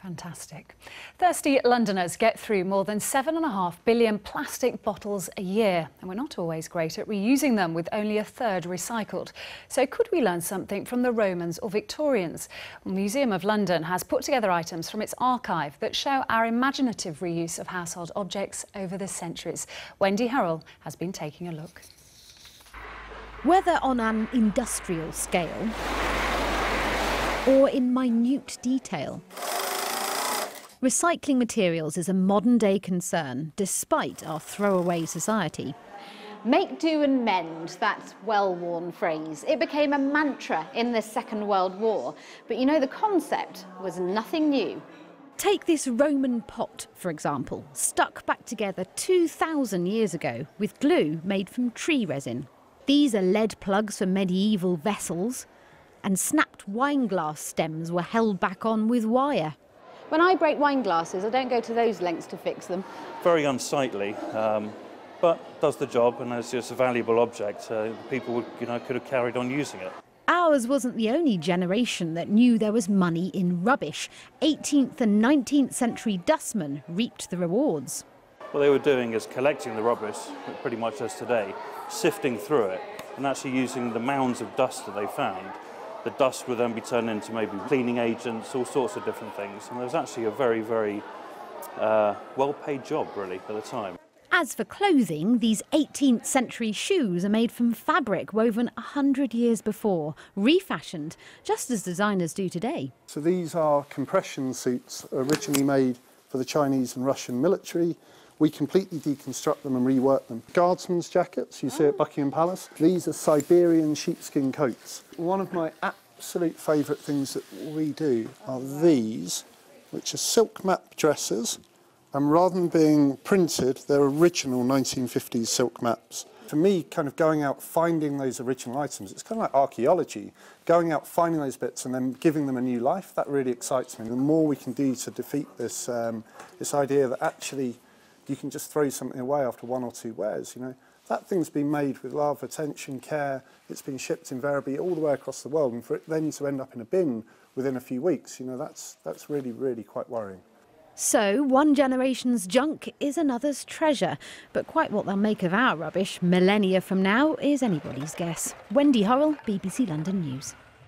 Fantastic. Thirsty Londoners get through more than 7.5 billion plastic bottles a year, and we're not always great at reusing them, with only a third recycled. So could we learn something from the Romans or Victorians? The Museum of London has put together items from its archive that show our imaginative reuse of household objects over the centuries. Wendy Hurrell has been taking a look. Whether on an industrial scale or in minute detail, recycling materials is a modern-day concern, despite our throwaway society. Make do and mend, that well-worn phrase. It became a mantra in the Second World War. But you know, the concept was nothing new. Take this Roman pot, for example, stuck back together 2,000 years ago with glue made from tree resin. These are lead plugs for medieval vessels, and snapped wine glass stems were held back on with wire. When I break wine glasses, I don't go to those lengths to fix them. Very unsightly, but does the job, and as just a valuable object, people would, could have carried on using it. Ours wasn't the only generation that knew there was money in rubbish. 18th and 19th century dustmen reaped the rewards. What they were doing is collecting the rubbish, pretty much as today, sifting through it, and actually using the mounds of dust that they found. The dust would then be turned into maybe cleaning agents, all sorts of different things. And there was actually a very, very well-paid job, really, at the time. As for clothing, these 18th century shoes are made from fabric woven 100 years before, refashioned, just as designers do today. So these are compression suits originally made for the Chinese and Russian military. We completely deconstruct them and rework them. Guardsmen's jackets, you see at Buckingham Palace. These are Siberian sheepskin coats. One of my absolute favourite things that we do are these, which are silk map dresses. And rather than being printed, they're original 1950s silk maps. For me, kind of going out finding those original items, it's kind of like archaeology. Going out, finding those bits and then giving them a new life, that really excites me. The more we can do to defeat this, this idea that actually you can just throw something away after one or two wears, That thing's been made with love, attention, care. It's been shipped invariably all the way across the world, and for it then to end up in a bin within a few weeks, that's really, really quite worrying. So, one generation's junk is another's treasure. But quite what they'll make of our rubbish millennia from now is anybody's guess. Wendy Hurrell, BBC London News.